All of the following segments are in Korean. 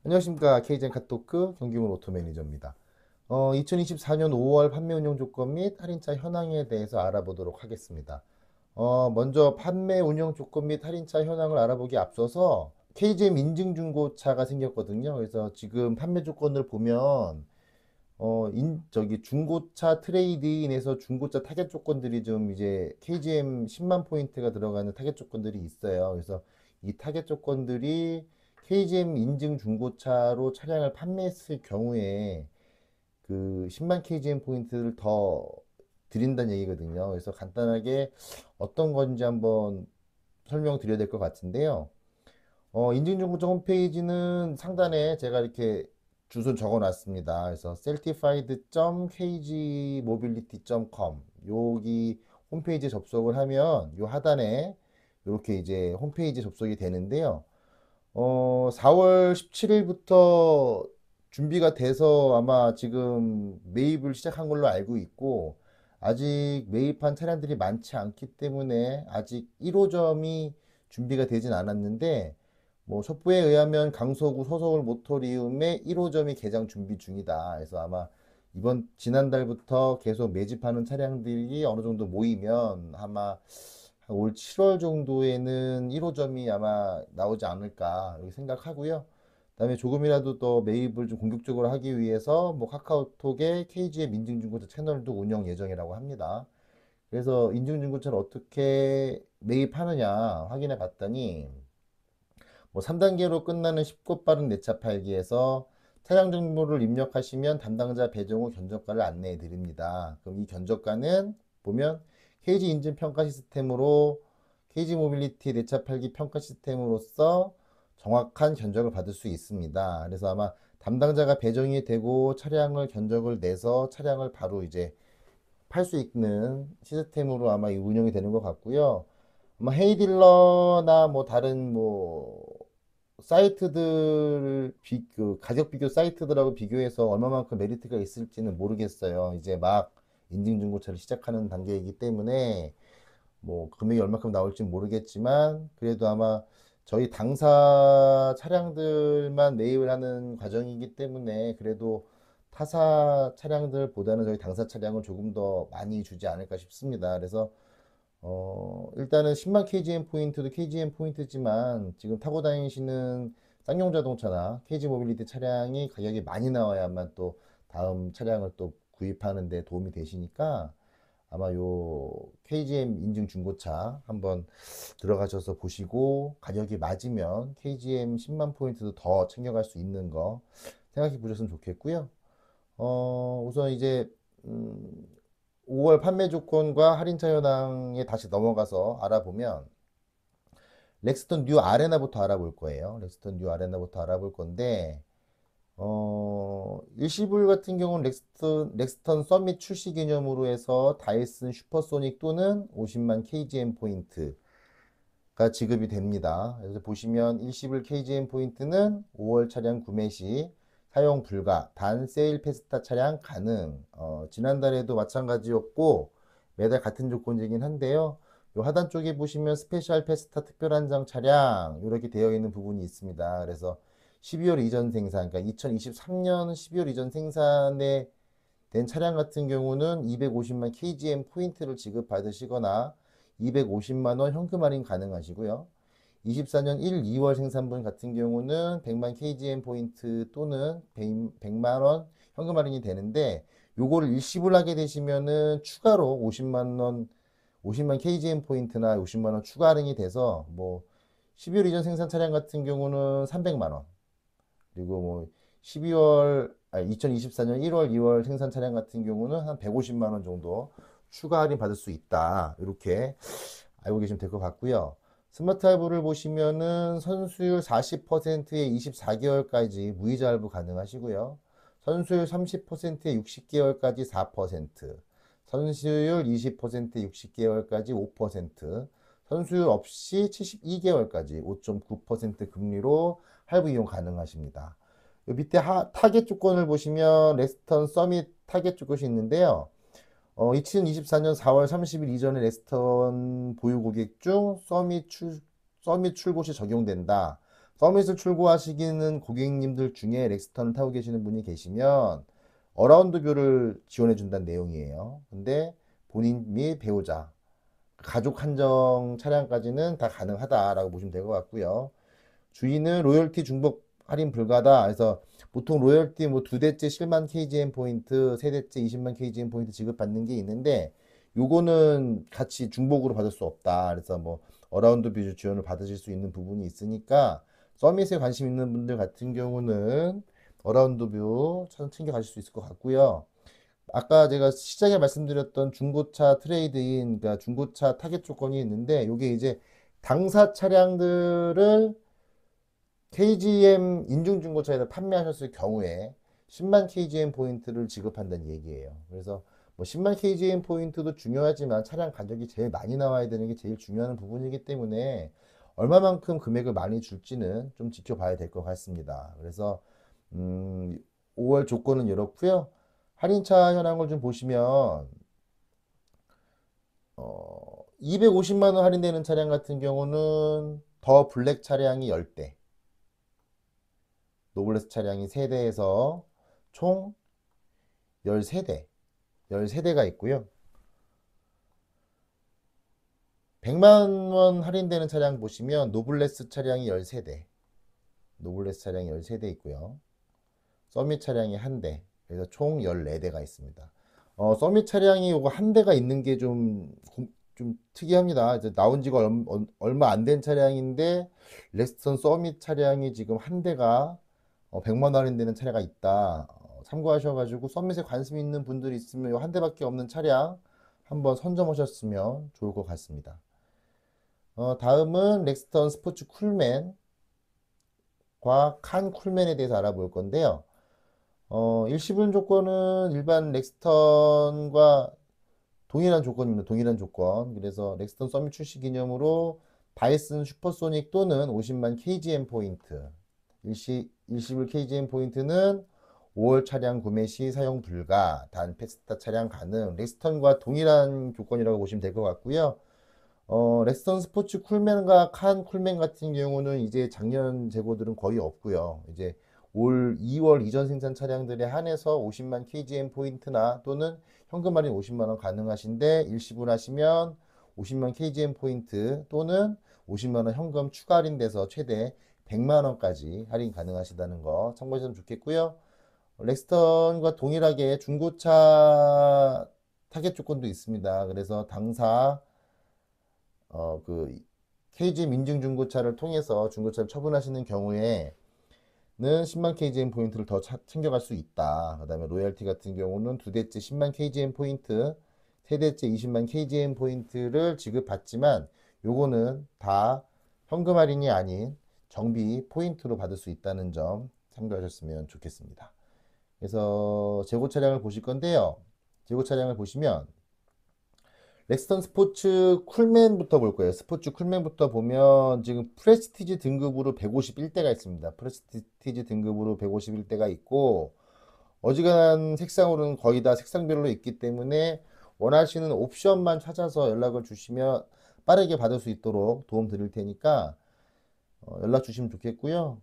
안녕하십니까. KGM 카토크 경기문 오토매니저입니다. 2024년 5월 판매 운영 조건 및 할인차 현황에 대해서 알아보도록 하겠습니다. 먼저 판매 운영 조건 및 할인차 현황을 알아보기 앞서서 KGM 인증 중고차가 생겼거든요. 그래서 지금 판매 조건을 보면 중고차 트레이드인에서 중고차 타겟 조건들이 좀 이제 KGM 10만 포인트가 들어가는 타겟 조건들이 있어요. 그래서 이 타겟 조건들이 KGM 인증 중고차로 차량을 판매했을 경우에 그 10만 KGM 포인트를 더 드린다는 얘기거든요. 그래서 간단하게 어떤 건지 한번 설명드려야 될 것 같은데요. 인증 중고차 홈페이지는 상단에 제가 이렇게 주소 적어 놨습니다. 그래서 certified.kgmobility.com 여기 홈페이지 접속을 하면 요 하단에 이렇게 이제 홈페이지 접속이 되는데요. 4월 17일부터 준비가 돼서 아마 지금 매입을 시작한 걸로 알고 있고, 아직 매입한 차량들이 많지 않기 때문에 아직 1호점이 준비가 되진 않았는데, 뭐 첩보에 의하면 강서구 소서울 모토리움의 1호점이 개장 준비 중이다. 그래서 아마 지난달부터 계속 매집하는 차량들이 어느 정도 모이면 아마 올 7월 정도에는 1호점이 아마 나오지 않을까 이렇게 생각하고요. 그다음에 조금이라도 더 매입을 좀 공격적으로 하기 위해서 뭐 카카오톡에 KGM 인증중고차 채널도 운영 예정이라고 합니다. 그래서 인증중고차를 어떻게 매입하느냐 확인해 봤더니 뭐 3단계로 끝나는 쉽고 빠른 내차 팔기에서 차량 정보를 입력하시면 담당자 배정 후 견적가를 안내해 드립니다. 그럼 이 견적가는 보면 KG 인증 평가 시스템으로 KG 모빌리티 내차 팔기 평가 시스템으로서 정확한 견적을 받을 수 있습니다. 그래서 아마 담당자가 배정이 되고 차량을 견적을 내서 차량을 바로 이제 팔 수 있는 시스템으로 아마 운영이 되는 것 같고요. 아마 헤이딜러나 뭐 다른 뭐 사이트들 그 가격 비교 사이트들하고 비교해서 얼마만큼 메리트가 있을지는 모르겠어요. 이제 막 인증 중고차를 시작하는 단계이기 때문에 뭐 금액이 얼마큼 나올지 모르겠지만 그래도 아마 저희 당사 차량들만 매입을 하는 과정이기 때문에 그래도 타사 차량들보다는 저희 당사 차량을 조금 더 많이 주지 않을까 싶습니다. 그래서 일단은 10만 KGM 포인트도 KGM 포인트지만 지금 타고 다니시는 쌍용 자동차나 KG 모빌리티 차량이 가격이 많이 나와야만 또 다음 차량을 또 구입하는 데 도움이 되시니까 아마 요 KGM 인증 중고차 한번 들어가셔서 보시고 가격이 맞으면 KGM 10만 포인트도 더 챙겨갈 수 있는 거 생각해 보셨으면 좋겠고요. 우선 이제 5월 판매 조건과 할인차 현황에 다시 넘어가서 알아보면 렉스턴 뉴 아레나부터 알아볼 거예요. 렉스턴 뉴 아레나부터 알아볼 건데 일시불 같은 경우는 렉스턴 서밋 출시 기념으로 해서 다이슨 슈퍼소닉 또는 50만 KGM 포인트가 지급이 됩니다. 그래서 보시면 일시불 KGM 포인트는 5월 차량 구매 시 사용 불가, 단 세일 페스타 차량 가능. 지난달에도 마찬가지였고 매달 같은 조건이긴 한데요. 요 하단 쪽에 보시면 스페셜 페스타 특별 한정 차량 이렇게 되어 있는 부분이 있습니다. 그래서 12월 이전 생산, 그러니까 2023년 12월 이전 생산에 된 차량 같은 경우는 250만 KGM 포인트를 지급받으시거나 250만 원 현금 할인 가능하시고요. 24년 1, 2월 생산분 같은 경우는 100만 KGM 포인트 또는 100만 원 현금 할인이 되는데 요거를 일시불 하게 되시면은 추가로 50만 KGM 포인트나 50만 원 추가 할인이 돼서 뭐 12월 이전 생산 차량 같은 경우는 300만 원 그리고 뭐 2024년 1월, 2월 생산 차량 같은 경우는 한 150만 원 정도 추가 할인 받을 수 있다. 이렇게 알고 계시면 될 것 같고요. 스마트 할부를 보시면은 선수율 40%에 24개월까지 무이자 할부 가능하시고요. 선수율 30%에 60개월까지 4%, 선수율 20%에 60개월까지 5%, 선수율 없이 72개월까지 5.9% 금리로 할부 이용 가능하십니다. 요 밑에 타겟 조건을 보시면 렉스턴 서밋 타겟 줄 것이 있는데요. 2024년 4월 30일 이전에 렉스턴 보유 고객 중 서밋 출고 시 적용된다. 서밋을 출고하시기는 고객님들 중에 렉스턴을 타고 계시는 분이 계시면 어라운드 뷰를 지원해 준다는 내용이에요. 근데 본인 및 배우자, 가족 한정 차량까지는 다 가능하다라고 보시면 될 것 같고요. 주의는 로열티 중복 할인 불가다. 그래서 보통 로열티 뭐 두 대째 7만 KGM 포인트, 세 대째 20만 KGM 포인트 지급받는 게 있는데 요거는 같이 중복으로 받을 수 없다. 그래서 뭐 어라운드 뷰 지원을 받으실 수 있는 부분이 있으니까 서밋에 관심 있는 분들 같은 경우는 어라운드 뷰 챙겨 가실 수 있을 것 같고요. 아까 제가 시작에 말씀드렸던 중고차 트레이드인, 그러니까 중고차 타겟 조건이 있는데 이게 이제 당사 차량들을 KGM 인증중고차에서 판매하셨을 경우에 10만 KGM 포인트를 지급한다는 얘기예요. 그래서 뭐 10만 KGM 포인트도 중요하지만 차량 가격이 제일 많이 나와야 되는 게 제일 중요한 부분이기 때문에 얼마만큼 금액을 많이 줄지는 좀 지켜봐야 될 것 같습니다. 그래서 5월 조건은 이렇고요. 할인차 현황을 좀 보시면 250만 원 할인되는 차량 같은 경우는 더 블랙 차량이 10대, 노블레스 차량이 3대에서 총 13대가 있고요. 100만 원 할인되는 차량 보시면 노블레스 차량이 13대, 노블레스 차량이 13대 있고요. 서밋 차량이 1대, 그래서 총 14대가 있습니다. 서밋 차량이 요거 한 대가 있는 게 좀 특이합니다. 이제 나온 지가 얼마 안 된 차량인데 렉스턴 서밋 차량이 지금 한 대가 100만 원 할인되는 차량이 있다. 참고하셔가지고 서밋에 관심 있는 분들이 있으면 요 한 대밖에 없는 차량 한번 선점하셨으면 좋을 것 같습니다. 다음은 렉스턴 스포츠 쿨맨과 칸 쿨맨에 대해서 알아볼 건데요. 일시불 조건은 일반 렉스턴과 동일한 조건입니다. 동일한 조건. 그래서 렉스턴 서밋 출시 기념으로 바이슨 슈퍼소닉 또는 50만 KGM 포인트, 일시불 KGM 포인트는 5월 차량 구매 시 사용 불가, 단 페스타 차량 가능, 렉스턴과 동일한 조건이라고 보시면 될 것 같고요. 렉스턴 스포츠 쿨맨과 칸 쿨맨 같은 경우는 이제 작년 재고들은 거의 없고요. 이제 올 2월 이전 생산 차량들에 한해서 50만 KGM 포인트나 또는 현금 할인 50만 원 가능하신데 일시불 하시면 50만 KGM 포인트 또는 50만 원 현금 추가 할인돼서 최대 100만 원까지 할인 가능하시다는 거 참고하시면 좋겠고요. 렉스턴과 동일하게 중고차 타겟 조건도 있습니다. 그래서 당사 그 KGM 인증 중고차를 통해서 중고차를 처분하시는 경우에는 10만 KGM 포인트를 더 챙겨갈 수 있다. 그 다음에 로열티 같은 경우는 두 대째 10만 KGM 포인트, 세 대째 20만 KGM 포인트를 지급받지만 요거는 다 현금 할인이 아닌 정비 포인트로 받을 수 있다는 점 참고하셨으면 좋겠습니다. 그래서 재고 차량을 보실 건데요. 재고 차량을 보시면 렉스턴 스포츠 쿨맨부터 볼 거예요. 스포츠 쿨맨부터 보면 지금 프레스티지 등급으로 151대가 있습니다. 프레스티지 등급으로 151대가 있고 어지간한 색상으로는 거의 다 색상별로 있기 때문에 원하시는 옵션만 찾아서 연락을 주시면 빠르게 받을 수 있도록 도움 드릴 테니까 연락 주시면 좋겠고요.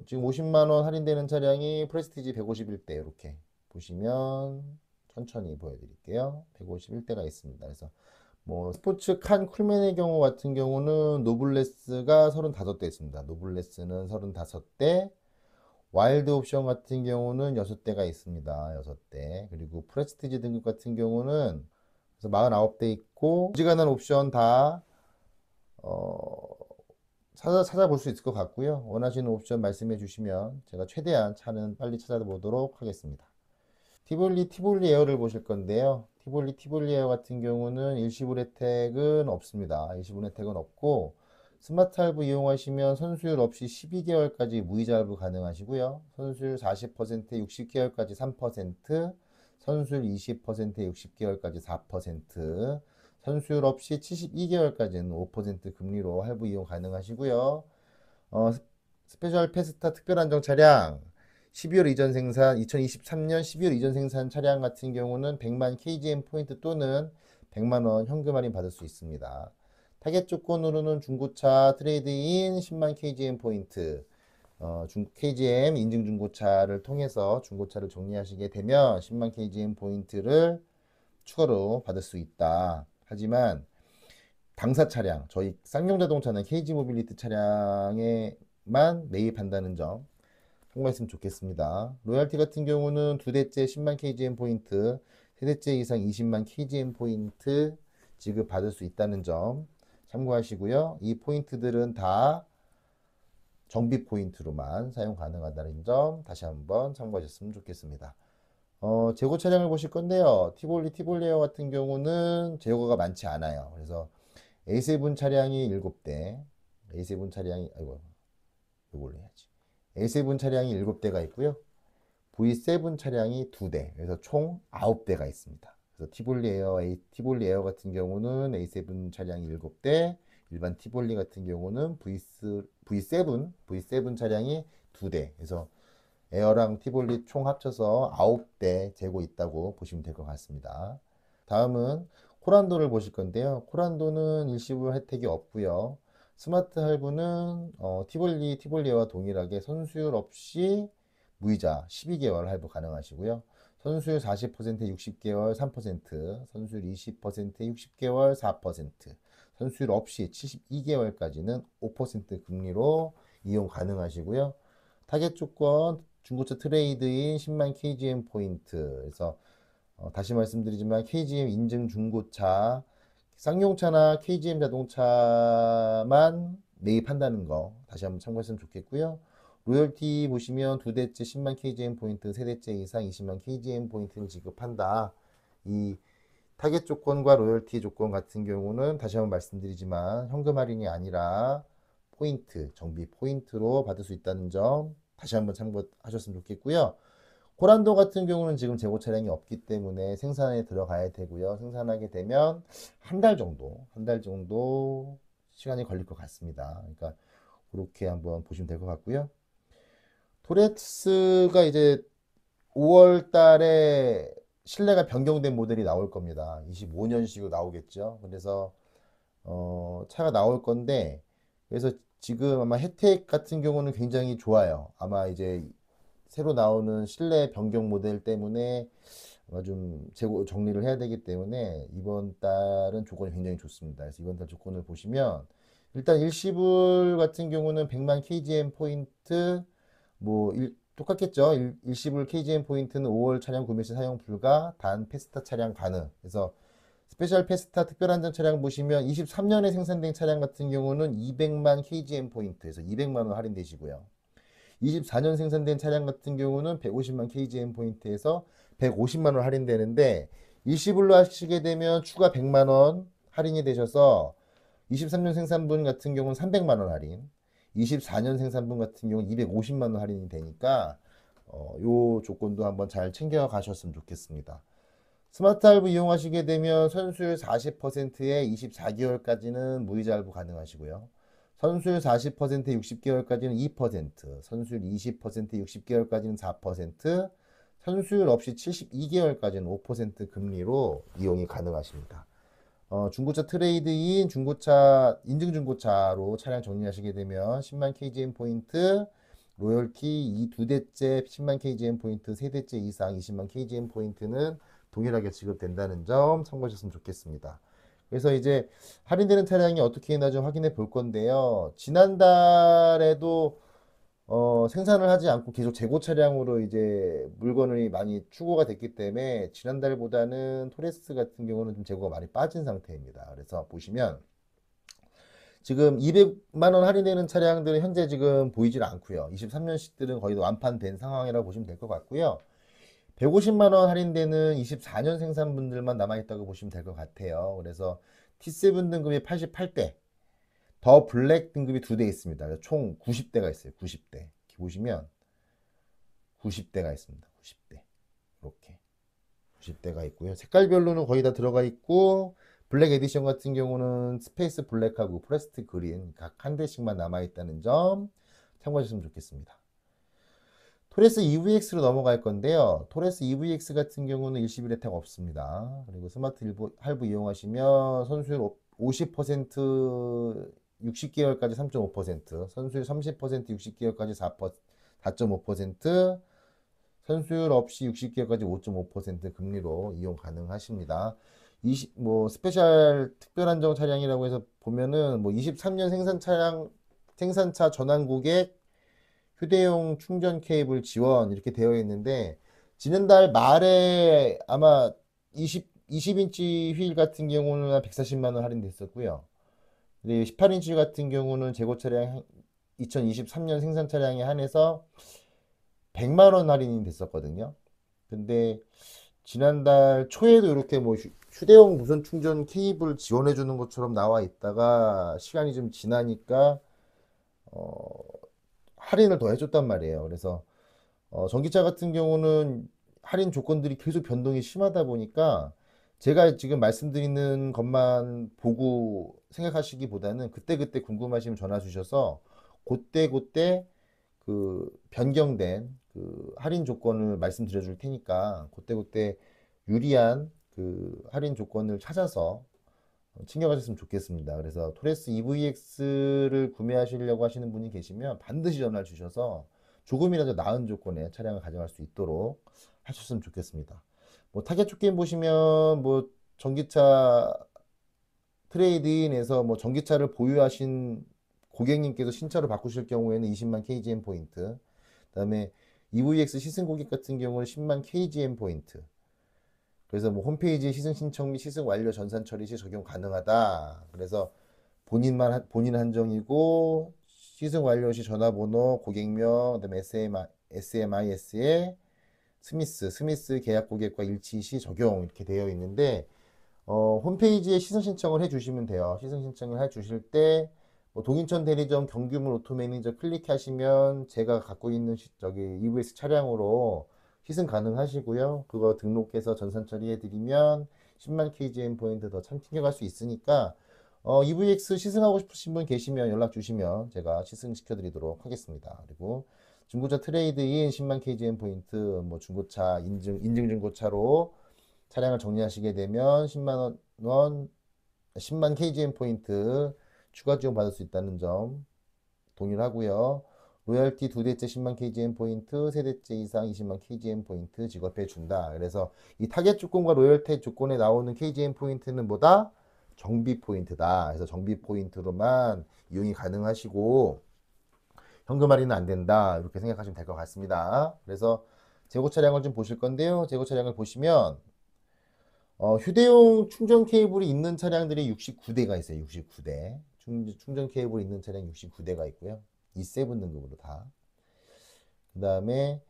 지금 50만 원 할인되는 차량이 프레스티지 151대 이렇게 보시면 천천히 보여드릴게요. 151대가 있습니다. 그래서 뭐 스포츠 칸 쿨맨의 경우 같은 경우는 노블레스가 35대 있습니다. 노블레스는 35대, 와일드 옵션 같은 경우는 6대가 있습니다. 6대. 그리고 프레스티지 등급 같은 경우는 그래서 49대 있고 어지간한 옵션 다 찾아볼 수 있을 것 같고요. 원하시는 옵션 말씀해 주시면 제가 최대한 차는 빨리 찾아보도록 하겠습니다. 티볼리 에어를 보실 건데요. 티볼리 에어 같은 경우는 일시불 혜택은 없습니다. 일시불 혜택은 없고 스마트 할부 이용하시면 선수율 없이 12개월까지 무이자 할부 가능하시고요. 선수율 40%에 60개월까지 3%, 선수율 20%에 60개월까지 4%, 선수율 없이 72개월까지는 5% 금리로 할부 이용 가능하시고요. 스페셜 페스타 특별 한정 차량 12월 이전 생산, 2023년 12월 이전 생산 차량 같은 경우는 100만 KGM 포인트 또는 100만 원 현금 할인 받을 수 있습니다. 타겟 조건으로는 중고차 트레이드인 10만 KGM 포인트, KGM 인증 중고차를 통해서 중고차를 정리하시게 되면 10만 KGM 포인트를 추가로 받을 수 있다. 하지만 당사 차량, 저희 쌍용자동차는 KG 모빌리티 차량에만 매입한다는 점 참고했으면 좋겠습니다. 로열티 같은 경우는 두 대째 10만 KGM 포인트, 세 대째 이상 20만 KGM 포인트 지급받을 수 있다는 점 참고하시고요. 이 포인트들은 다 정비 포인트로만 사용 가능하다는 점 다시 한번 참고하셨으면 좋겠습니다. 재고 차량을 보실 건데요. 티볼리에어 같은 경우는 재고가 많지 않아요. 그래서 A7 차량이 7대, A7 차량이, 아이고, 이걸로 해야지. A7 차량이 7대가 있고요. V7 차량이 2대, 그래서 총 9대가 있습니다. 그래서 티볼리 에어 같은 경우는 A7 차량이 7대, 일반 티볼리 같은 경우는 V7 차량이 2대, 그래서 에어랑 티볼리 총 합쳐서 9대 재고 있다고 보시면 될 것 같습니다. 다음은 코란도를 보실 건데요. 코란도는 일시불 혜택이 없고요. 스마트 할부는 티볼리와 동일하게 선수율 없이 무이자 12개월 할부 가능하시고요. 선수율 40%에 60개월 3%, 선수율 20%에 60개월 4%, 선수율 없이 72개월까지는 5% 금리로 이용 가능하시고요. 타겟 조건 중고차 트레이드인 10만 KGM 포인트. 그래서 다시 말씀드리지만 KGM 인증 중고차, 쌍용차나 KGM 자동차만 매입한다는 거 다시 한번 참고했으면 좋겠고요. 로열티 보시면 두 대째 10만 KGM 포인트, 세 대째 이상 20만 KGM 포인트를 지급한다. 이 타겟 조건과 로열티 조건 같은 경우는 다시 한번 말씀드리지만 현금 할인이 아니라 포인트, 정비 포인트로 받을 수 있다는 점 다시 한번 참고하셨으면 좋겠고요. 코란도 같은 경우는 지금 재고 차량이 없기 때문에 생산에 들어가야 되고요. 생산하게 되면 한 달 정도 시간이 걸릴 것 같습니다. 그러니까 그렇게 한번 보시면 될 것 같고요. 토레스가 이제 5월 달에 실내가 변경된 모델이 나올 겁니다. 25년식으로 나오겠죠. 그래서 차가 나올 건데, 그래서 지금 아마 혜택 같은 경우는 굉장히 좋아요. 아마 이제 새로 나오는 실내 변경 모델 때문에 아마 좀 재고 정리를 해야 되기 때문에 이번 달은 조건이 굉장히 좋습니다. 그래서 이번 달 조건을 보시면 일단 일시불 같은 경우는 100만 KGM 포인트 똑같겠죠. 일시불 KGM 포인트는 5월 차량 구매 시 사용 불가, 단 페스타 차량 가능. 그래서 스페셜 페스타 특별안전 차량 보시면 23년에 생산된 차량 같은 경우는 200만 KGM 포인트에서 200만 원 할인되시고요. 24년 생산된 차량 같은 경우는 150만 KGM 포인트에서 150만 원 할인되는데 일시불로 하시게 되면 추가 100만 원 할인이 되셔서 23년 생산분 같은 경우는 300만 원 할인, 24년 생산분 같은 경우는 250만 원 할인이 되니까 요 조건도 한번 잘 챙겨 가셨으면 좋겠습니다. 스마트 할부 이용하시게 되면 선수율 40%에 24개월까지는 무이자 할부 가능하시고요. 선수율 40%에 60개월까지는 2%, 선수율 20%에 60개월까지는 4%, 선수율 없이 72개월까지는 5% 금리로 이용이 가능하십니다. 중고차 트레이드인 중고차 인증 중고차로 차량 정리하시게 되면 10만 KGM 포인트, 로열티 이 두 대째 10만 KGM 포인트, 세 대째 이상 20만 KGM 포인트는 동일하게 지급된다는 점 참고하셨으면 좋겠습니다. 그래서 이제 할인되는 차량이 어떻게 있나 좀 확인해 볼 건데요. 지난달에도 생산을 하지 않고 계속 재고 차량으로 이제 물건이 많이出고가 됐기 때문에 지난달보다는 토레스 같은 경우는 좀 재고가 많이 빠진 상태입니다. 그래서 보시면 지금 200만 원 할인되는 차량들은 현재 지금 보이질 않고요. 23년식들은 거의 완판된 상황이라고 보시면 될 것 같고요. 150만 원 할인되는 24년 생산분들만 남아있다고 보시면 될 것 같아요. 그래서 T7 등급이 88대, 더 블랙 등급이 2대 있습니다. 총 90대가 있어요. 90대. 이렇게 보시면 90대가 있습니다. 90대. 이렇게 90대가 있고요. 색깔별로는 거의 다 들어가 있고 블랙 에디션 같은 경우는 스페이스 블랙하고 프레스트 그린 각 한 대씩만 남아있다는 점 참고하셨으면 좋겠습니다. 토레스 EVX로 넘어갈 건데요. 토레스 EVX 같은 경우는 일시불 혜택 없습니다. 그리고 스마트 할부 이용하시면 선수율 50% 60개월까지 3.5%, 선수율 30% 60개월까지 4.5%, 선수율 없이 60개월까지 5.5% 금리로 이용 가능하십니다. 뭐 스페셜 특별 한정 차량이라고 해서 보면은 뭐 23년 생산차 전환 고객 휴대용 충전 케이블 지원 이렇게 되어 있는데, 지난달 말에 아마 20인치 휠 같은 경우는 한 140만 원 할인됐었고요. 근데 18인치 같은 경우는 재고 차량 2023년 생산 차량에 한해서 100만 원 할인이 됐었거든요. 근데 지난달 초에도 이렇게 뭐 휴대용 무선 충전 케이블 지원해 주는 것처럼 나와 있다가 시간이 좀 지나니까 어, 할인을 더 해줬단 말이에요. 그래서 전기차 같은 경우는 할인 조건들이 계속 변동이 심하다 보니까 제가 지금 말씀드리는 것만 보고 생각하시기보다는 그때그때 궁금하시면 전화 주셔서 그때그때 그 변경된 그 할인 조건을 말씀드려 줄 테니까 그때그때 유리한 그 할인 조건을 찾아서 챙겨가셨으면 좋겠습니다. 그래서 토레스 EVX를 구매하시려고 하시는 분이 계시면 반드시 전화를 주셔서 조금이라도 나은 조건의 차량을 가져갈 수 있도록 하셨으면 좋겠습니다. 뭐 타겟 조건 보시면 뭐 전기차 트레이드인에서 뭐 전기차를 보유하신 고객님께서 신차로 바꾸실 경우에는 20만 KGM 포인트, 그다음에 EVX 시승 고객 같은 경우는 10만 KGM 포인트. 그래서 뭐 홈페이지 시승 신청 및 시승 완료 전산 처리 시 적용 가능하다. 그래서 본인 한정이고 시승 완료 시 전화번호, 고객명, 그다음에 SMIS의 스미스 계약 고객과 일치 시 적용 이렇게 되어 있는데, 홈페이지에 시승 신청을 해주시면 돼요. 시승 신청을 해주실 때 뭐 동인천 대리점 경규문 오토 매니저 클릭하시면 제가 갖고 있는 저기 EVS 차량으로 시승 가능하시고요. 그거 등록해서 전산 처리해드리면 10만 KGM 포인트 더 참 챙겨갈 수 있으니까 EVX 시승하고 싶으신 분 계시면 연락 주시면 제가 시승시켜드리도록 하겠습니다. 그리고 중고차 트레이드인 10만 KGM 포인트, 뭐 중고차 인증 중고차로 차량을 정리하시게 되면 10만 KGM 포인트 추가 지원 받을 수 있다는 점 동의를 하고요. 로열티 두 대째 10만 KGM 포인트, 세 대째 이상 20만 KGM 포인트 지급해 준다. 그래서 이 타겟 조건과 로열티 조건에 나오는 KGM 포인트는 뭐다? 정비 포인트다. 그래서 정비 포인트로만 이용이 가능하시고 현금 할인은 안 된다. 이렇게 생각하시면 될 것 같습니다. 그래서 재고 차량을 좀 보실 건데요. 재고 차량을 보시면 휴대용 충전 케이블이 있는 차량들이 69대가 있어요. 69대. 충전 케이블이 있는 차량 69대가 있고요. E7 등급으로 다. 그 다음에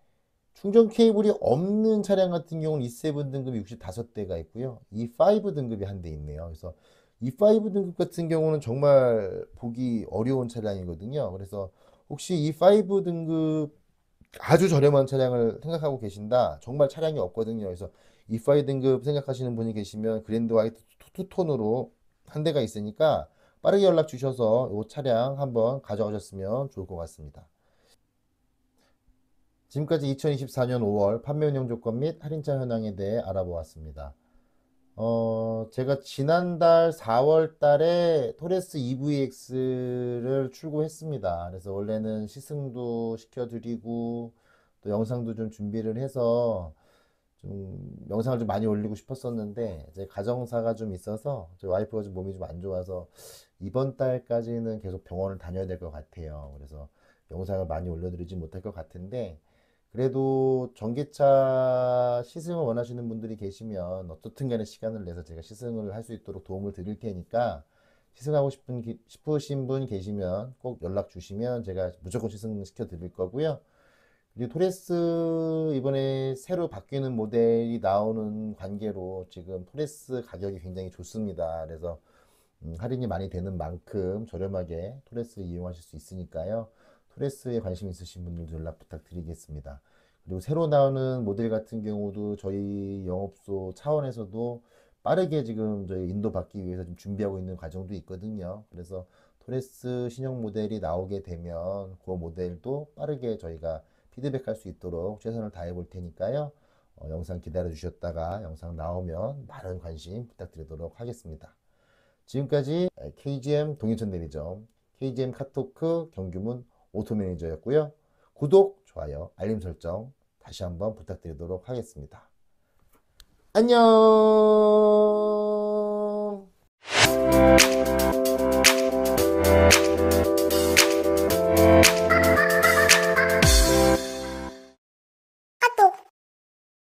충전 케이블이 없는 차량 같은 경우는 E7 등급이 65대가 있고요. E5 등급이 한 대 있네요. 그래서 E5 등급 같은 경우는 정말 보기 어려운 차량이거든요. 그래서 혹시 E5 등급 아주 저렴한 차량을 생각하고 계신다. 정말 차량이 없거든요. 그래서 E5 등급 생각하시는 분이 계시면 그랜드 화이트 투톤으로 한 대가 있으니까 빠르게 연락 주셔서 이 차량 한번 가져가셨으면 좋을 것 같습니다. 지금까지 2024년 5월 판매 운영 조건 및 할인차 현황에 대해 알아보았습니다. 제가 지난달 4월 달에 토레스 EVX를 출고했습니다. 그래서 원래는 시승도 시켜드리고 또 영상도 좀 준비를 해서 좀 영상을 좀 많이 올리고 싶었었는데 제 가정사가 좀 있어서 저희 와이프가 좀 몸이 좀 안 좋아서 이번 달까지는 계속 병원을 다녀야 될 것 같아요. 그래서 영상을 많이 올려드리지 못할 것 같은데, 그래도 전기차 시승을 원하시는 분들이 계시면 어떻든 간에 시간을 내서 제가 시승을 할 수 있도록 도움을 드릴 테니까 시승하고 싶으신 분 계시면 꼭 연락 주시면 제가 무조건 시승시켜 드릴 거고요. 그리고 토레스 이번에 새로 바뀌는 모델이 나오는 관계로 지금 토레스 가격이 굉장히 좋습니다. 그래서 할인이 많이 되는 만큼 저렴하게 토레스 이용하실 수 있으니까요. 토레스에 관심 있으신 분들도 연락 부탁드리겠습니다. 그리고 새로 나오는 모델 같은 경우도 저희 영업소 차원에서도 빠르게 지금 저희 인도받기 위해서 좀 준비하고 있는 과정도 있거든요. 그래서 토레스 신형 모델이 나오게 되면 그 모델도 빠르게 저희가 피드백할 수 있도록 최선을 다해 볼 테니까요. 영상 기다려 주셨다가 영상 나오면 많은 관심 부탁드리도록 하겠습니다. 지금까지 KGM 동인천 대리점 KGM 카토크 경규문 오토매니저였고요. 구독, 좋아요, 알림 설정 다시 한번 부탁드리도록 하겠습니다. 안녕.